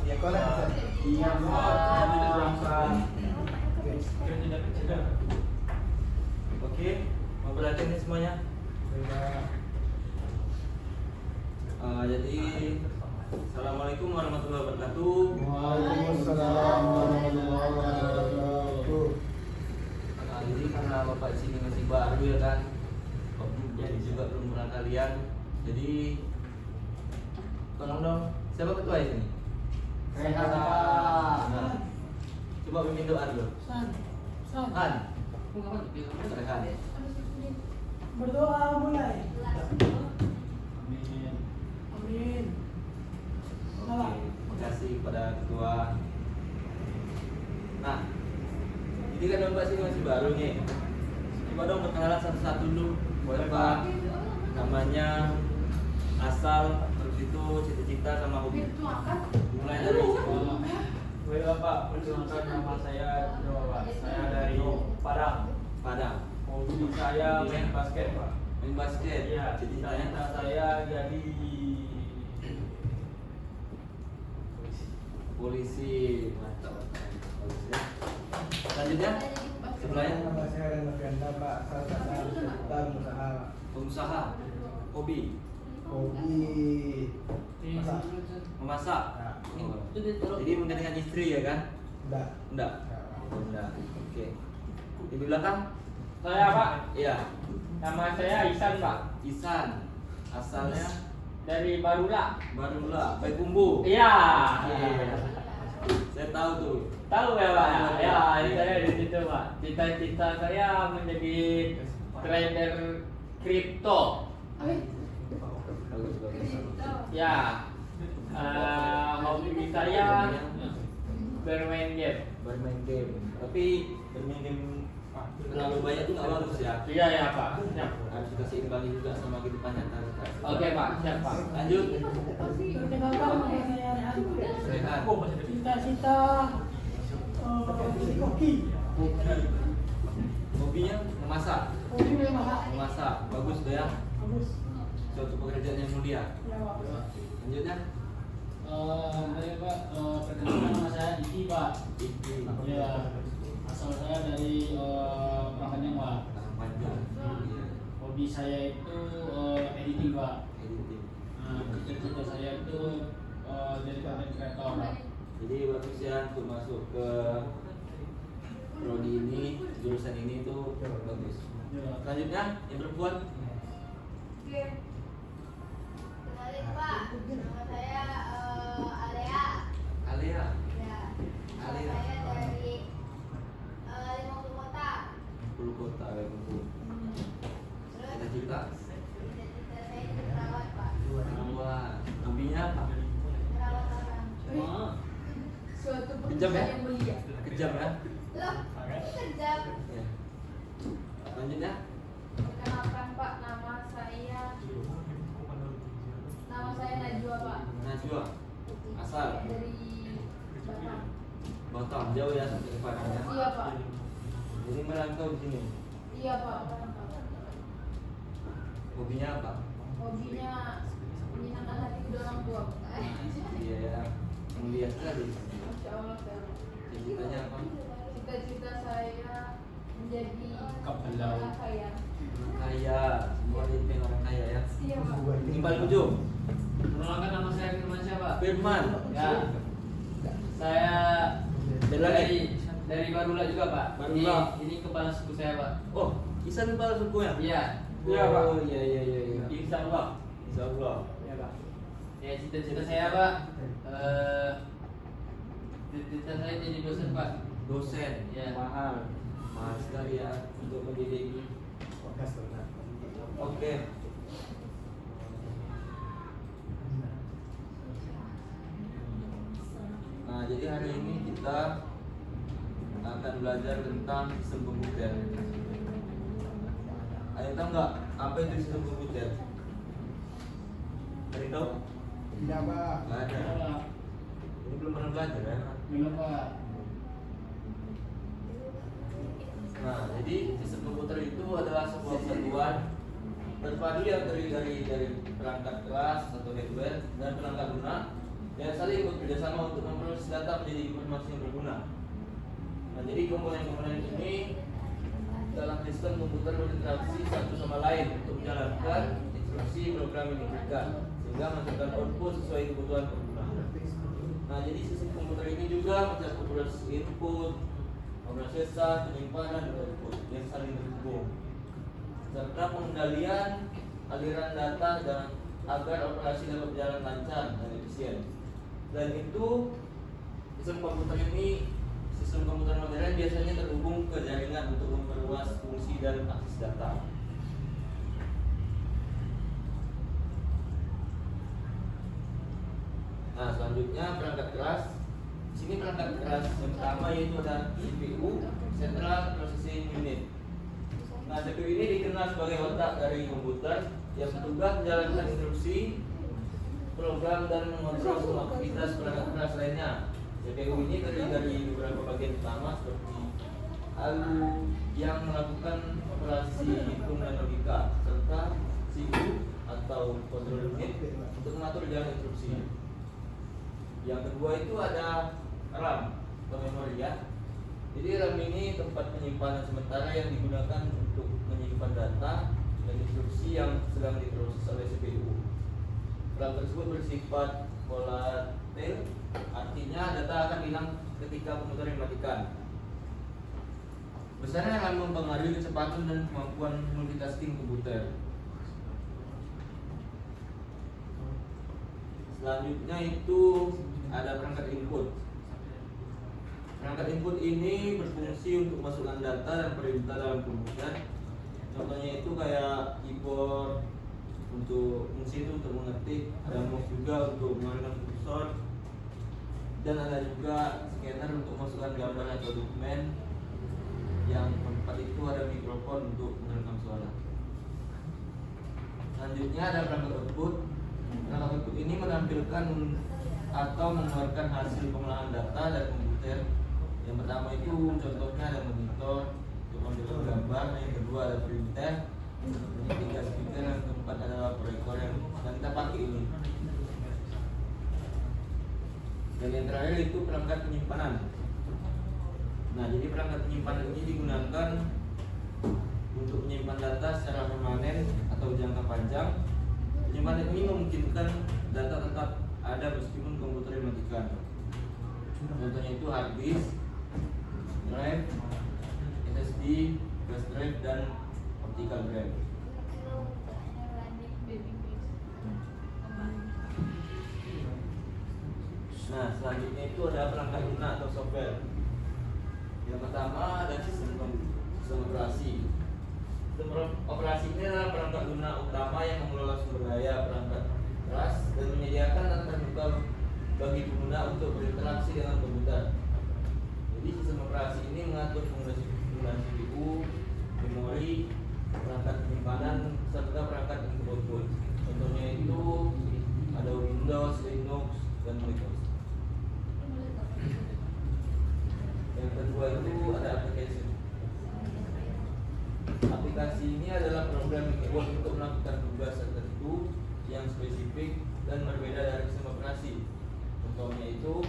Ya kolak. Iya, Oke, mau belajar nih semuanya. Jadi Assalamualaikum warahmatullahi wabarakatuh. Waalaikumsalam warahmatullahi wabarakatuh. Jadi karena bapak di sini masih baru ya kan, jadi juga belum pernah kalian. Jadi tolong dong, siapa ketua di sini? Sehat. Nah, coba pimpin doa dulu. Han. Rehan. Berdoa mulai. Amin. Amin. Oke, terima kasih kepada ketua. Nah, jadi kan bapak sini masih baru nih. Coba dong perkenalan satu-satu dulu. Boleh Pak? Namanya, asal, terus itu cita-cita sama hobi. Mulai dari Baik Bapak, perkenalkan nama saya Jawa Pak. Saya dari Padang. Padang. Hobi saya main basket Pak. Main basket. Iya, Cita-citanya cita saya jadi polisi. Mantap. Bagus ya. Selanjutnya, sebelahnya Nama saya Renovenda Pak, salah satu peserta usaha pengusaha. Hobi hobi masak. memasak. Oh. Jadi menggantikan istri ya kan? Enggak. Enggak. Oh, enggak. Oke. Di belakang? saya Pak. Iya. Nama saya Ihsan Pak. Ihsan. Asalnya Dari Barula. Barula, Payakumbuh. Iya. Iya. Saya tahu tuh. Tahu ya Pak? Ya, Iya. saya di situ Pak. Cita-cita saya menjadi trader kripto. Bagus, bagus. Ya. Hobi saya bermain game. Bermain game. Tapi bermain game terlalu banyak tuh nggak bagus ya. Iya ya Pak. Siap. Harus dikasih imbangi juga sama kehidupan nyata. Oke Pak, siap Pak. Lanjut. Perkenalkan nama saya Rehan. Rehan. Cita-cita koki. Hobinya memasak. Koki memasak. Memasak. Bagus tuh ya. Bagus. Suatu pekerjaan yang mulia. Ya Pak. Lanjutnya. Saya Pak, perkenalkan nama saya Iki Pak. Iki. Ya, asal saya dari Prapanjang Pak. Tangan panjang. Iya. Hobi saya itu editing Pak. Editing. Nah, cita-cita saya itu jadi content creator Pak. Jadi bagus ya untuk masuk ke prodi ini, jurusan ini tuh bagus. Ya. Selanjutnya yang perempuan. Kenalin Pak, nama saya Alea. Alea. Ya, nama Alea. saya dari 50 kota. 10 kota ya kumpul. Terus Cita-cita. cita-cita saya jadi perawat Pak. Perawat. Hobinya apa? Perawat orang. Wah, Suatu Kejam ya? pekerjaan yang mulia. kejam ya. Loh, kejam. Ya. Selanjutnya. Perkenalkan Pak, nama saya Najwa Pak. Najwa. Asal Dari Batam. Batam, jauh ya sampai ke Padang ya. Iya Pak. Jadi merantau di sini. Iya Pak. Hobinya apa? Hobinya menyenangkan hati kedua orang tua. Iya ya. Mulia sekali. Masya Allah. Cita-citanya apa? Cita-cita saya menjadi Kapelau. orang kaya. Kaya. Semua jadi pengen orang kaya ya. Iya Pak. Ini paling ujung. Perkenalkan nama saya Firman Pak. Firman. Ya. Saya dari Barula juga Pak. Barula. Ini kepala suku saya Pak. Oh, Ihsan kepala suku ya? Iya. Iya, Pak. Oh, iya iya iya. iya. Insya Allah. Insyaallah. Ya Pak. Ya, cita-cita saya Pak. Cita-cita saya jadi dosen Pak. Dosen. Ya. Mahal. Mahal sekali ya untuk mendidik. Oke. Nah, jadi hari ini kita akan belajar tentang sistem komputer. Ayo tahu nggak apa itu sistem komputer? Ada yang tahu? Tidak Pak. Nggak ada. Ini belum pernah belajar ya. Belum Pak. Nah, jadi sistem komputer itu adalah sebuah kesatuan terpadu yang terdiri dari perangkat keras atau hardware dan perangkat lunak dan saling bekerjasama untuk memproses data menjadi informasi yang berguna. Nah, jadi komponen-komponen ini dalam sistem komputer berinteraksi satu sama lain untuk menjalankan instruksi program yang diberikan sehingga menghasilkan output sesuai kebutuhan pengguna. Nah, jadi sistem komputer ini juga mencakup proses input, pemrosesan, penyimpanan, dan output yang saling terhubung serta pengendalian aliran data dan agar operasi dapat berjalan lancar dan efisien. Dan itu sistem komputer modern biasanya terhubung ke jaringan untuk memperluas fungsi dan akses data. Nah, selanjutnya perangkat keras. Di sini perangkat keras yang pertama yaitu ada CPU, Central Processing Unit. Nah, CPU ini dikenal sebagai otak dari komputer yang bertugas menjalankan instruksi, program dan mengontrol semua aktivitas perangkat keras lainnya. CPU ini terdiri dari beberapa bagian utama seperti ALU yang melakukan operasi hitung dan logika, serta CPU atau control unit untuk mengatur jalan instruksi. Yang kedua itu ada RAM atau memori ya. Jadi RAM ini tempat penyimpanan sementara yang digunakan untuk menyimpan data dan instruksi yang sedang diproses oleh CPU. RAM tersebut bersifat volatil, artinya data akan hilang ketika komputer dimatikan. Besarnya RAM mempengaruhi kecepatan dan kemampuan multitasking komputer. Selanjutnya itu ada perangkat input. Perangkat input ini berfungsi untuk masukkan data dan perintah dalam komputer. Contohnya itu kayak keyboard untuk fungsi itu untuk mengetik, ada mouse juga untuk mengalihkan kursor, dan ada juga scanner untuk masukkan gambar atau dokumen. Yang keempat itu ada mikrofon untuk merekam suara. Selanjutnya ada perangkat output. Perangkat output ini menampilkan atau mengeluarkan hasil pengolahan data dari komputer. Yang pertama itu contohnya ada monitor untuk mengambil gambar, yang kedua ada printer, yang ketiga speaker, yang keempat adalah proyektor yang kita pakai ini. Dan yang terakhir itu perangkat penyimpanan. Nah, jadi perangkat penyimpanan ini digunakan untuk menyimpan data secara permanen atau jangka panjang. Penyimpanan ini memungkinkan data tetap ada meskipun komputer dimatikan. Contohnya itu hard disk, drive, SSD, flash drive, dan optical drive. Nah, selanjutnya itu ada perangkat lunak atau software. Yang pertama ada sistem operasi. Sistem operasi ini adalah perangkat lunak utama yang mengelola sumber daya perangkat keras dan menyediakan dan terbuka bagi pengguna untuk berinteraksi dengan komputer. Jadi sistem operasi ini mengatur penggunaan CPU, memori, perangkat penyimpanan serta perangkat input. Contohnya itu ada Windows, Linux, dan Windows. Yang kedua itu ada application. Aplikasi ini adalah program yang dibuat untuk melakukan tugas tertentu yang spesifik dan berbeda dari sistem operasi. Contohnya itu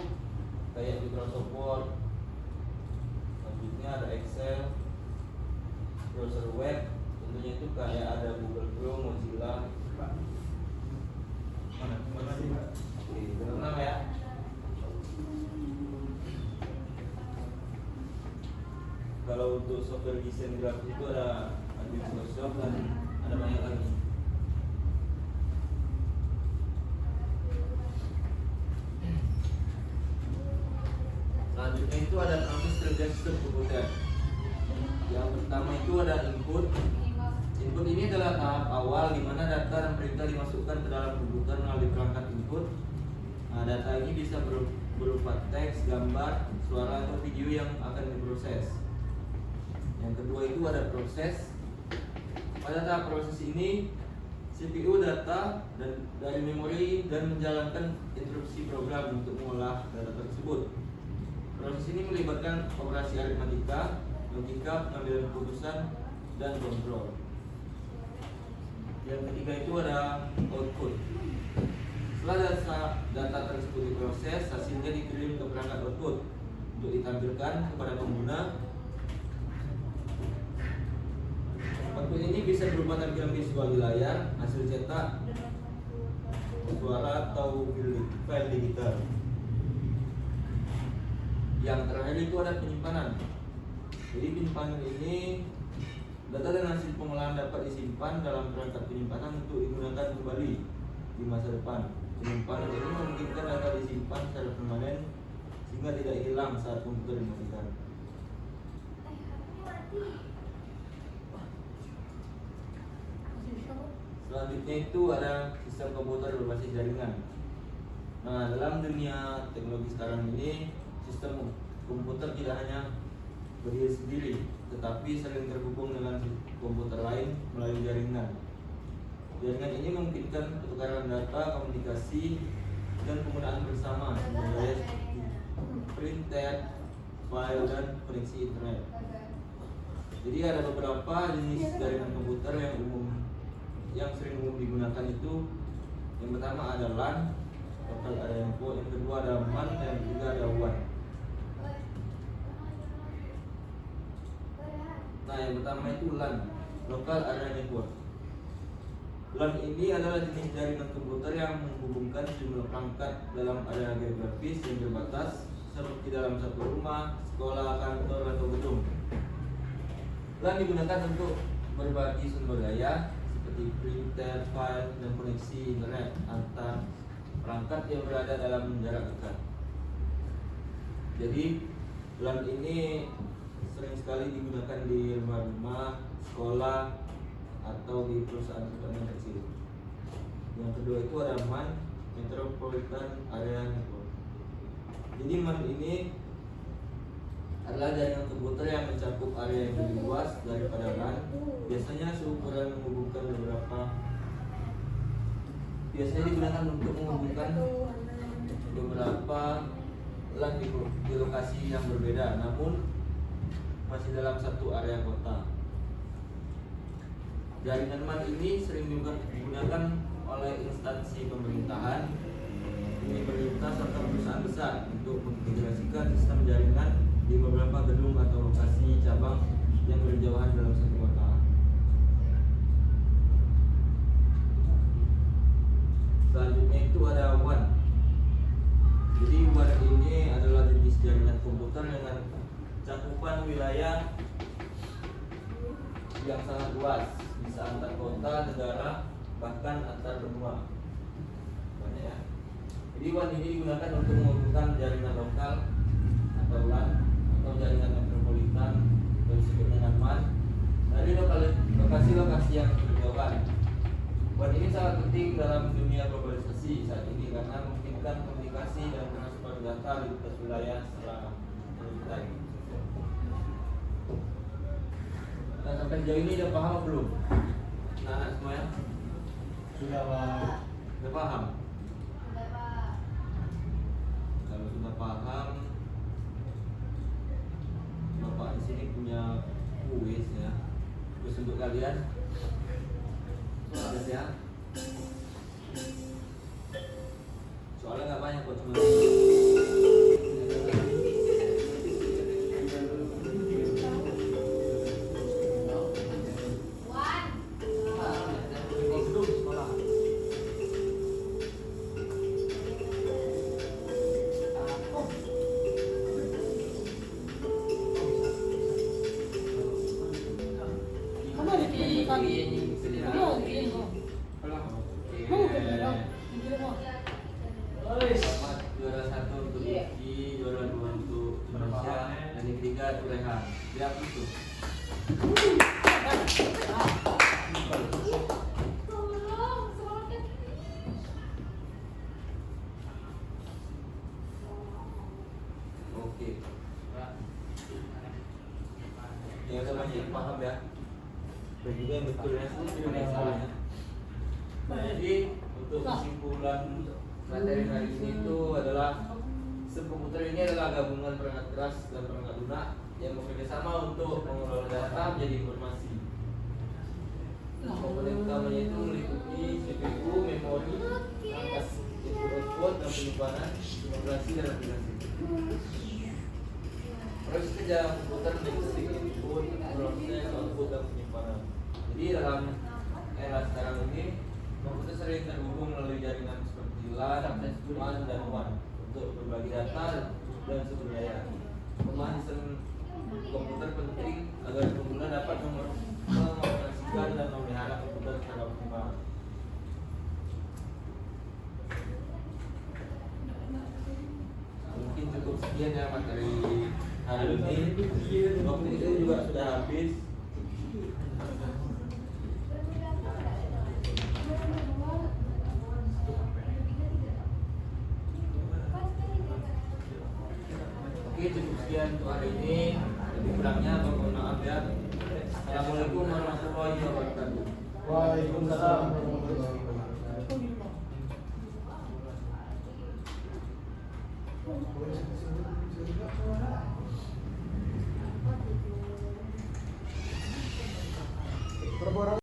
kayak Microsoft Word. Selanjutnya ada Excel, browser web. Contohnya itu kayak ada Google Chrome, Mozilla. Oke, benar ya. Kalau untuk software desain grafis itu ada Photoshop dan ada banyak lagi. Selanjutnya itu ada proses kerja sistem komputer. Yang pertama itu ada input. Input ini adalah tahap awal di mana data dan perintah dimasukkan ke dalam komputer melalui perangkat input. Nah, data ini bisa berupa teks, gambar, suara, atau video yang akan diproses. Yang kedua itu ada proses. Pada tahap proses ini CPU data dan dari memori dan menjalankan instruksi program untuk mengolah data tersebut. Proses ini melibatkan operasi aritmatika, logika, pengambilan keputusan, dan kontrol. Yang ketiga itu ada output. Setelah data mana data tersebut diproses, hasilnya dikirim ke perangkat output untuk ditampilkan kepada pengguna. Output ini bisa berupa tampilan visual di layar, hasil cetak, suara atau file digital. Yang terakhir itu ada penyimpanan. Jadi penyimpanan ini data dan hasil pengolahan dapat disimpan dalam perangkat penyimpanan untuk digunakan kembali di masa depan. Penyimpanan ini memungkinkan data disimpan secara permanen sehingga tidak hilang saat komputer dimatikan. Selanjutnya itu ada sistem komputer berbasis jaringan. Nah, dalam dunia teknologi sekarang ini, sistem komputer tidak hanya berdiri sendiri, tetapi sering terhubung dengan komputer lain melalui jaringan. Jaringan ini memungkinkan pertukaran data, komunikasi, dan penggunaan bersama sumber daya seperti printer, file, dan koneksi internet. Jadi ada beberapa jenis jaringan komputer yang sering umum digunakan itu. Yang pertama ada LAN, local area network. Yang kedua ada MAN, dan yang ketiga ada WAN. Nah, yang pertama itu LAN, local area network. LAN ini adalah jenis jaringan komputer yang menghubungkan sejumlah perangkat dalam area geografis yang terbatas, seperti dalam satu rumah, sekolah, kantor, atau gedung. LAN digunakan untuk berbagi sumber daya seperti printer, file, dan koneksi internet antar perangkat yang berada dalam jarak dekat. Jadi LAN ini sering sekali digunakan di rumah-rumah, sekolah, atau di perusahaan-perusahaan kecil. Yang kedua itu ada MAN, Metropolitan Area Network. Jadi MAN ini adalah jaringan komputer yang mencakup area yang lebih luas daripada LAN. Biasanya seukuran menghubungkan biasanya digunakan untuk menghubungkan beberapa LAN di lokasi yang berbeda, namun masih dalam satu area kota. Jaringan MAN ini sering digunakan oleh instansi pemerintahan, universitas, atau perusahaan besar untuk mengintegrasikan sistem jaringan di beberapa gedung atau lokasi cabang yang berjauhan dalam satu kota. Selanjutnya itu ada WAN. Jadi WAN ini adalah jenis jaringan komputer dengan cakupan wilayah yang sangat luas, bisa antar kota, negara, bahkan antar benua. Banyak ya. Jadi WAN ini digunakan untuk menghubungkan jaringan lokal atau LAN atau jaringan metropolitan yang disebut dengan MAN dari lokasi-lokasi yang berjauhan. WAN ini sangat penting dalam dunia globalisasi saat ini karena memungkinkan komunikasi dan transfer data di lintas wilayah secara real-time. Nah, sampai sejauh ini udah paham belum? Anak-anak semua ya? Sudah, Pak. Udah paham? Udah, Pak. Kalau sudah paham, Bapak di sini punya kuis ya. Kuis untuk kalian. Soalnya ya. Soalnya nggak banyak kok, cuma Selamat juara 1 untuk Rifki, juara 2 untuk Indonesia, dan yang ketiga untuk Rehan. Dia itu. Oke. Ya udah banyak yang paham ya. Dan juga yang betul ya, tidak ada salahnya. Jadi untuk kesimpulan materi hari ini itu adalah sistem komputer ini adalah gabungan perangkat keras dan perangkat lunak yang bekerja sama untuk mengelola data menjadi informasi. Komponen utamanya itu meliputi CPU, memori, rangka input output, dalam penyimpanan, simulasi dan aplikasi. Proses kerja komputer mengikuti input, proses, output, dan penyimpanan. Jadi dalam era sekarang ini komputer sering terhubung melalui jaringan seperti LAN, WAN, dan WAN untuk berbagi data dan sumber daya. Pemahaman sistem komputer penting agar pengguna dapat mengoperasikan dan memelihara komputer secara optimal. Mungkin cukup sekian ya materi hari ini. Waktu itu juga sudah habis. Oke, cukup sekian untuk hari ini. Lebih kurangnya mohon maaf ya. Assalamualaikum warahmatullahi wabarakatuh. Waalaikumsalam warahmatullahi wabarakatuh.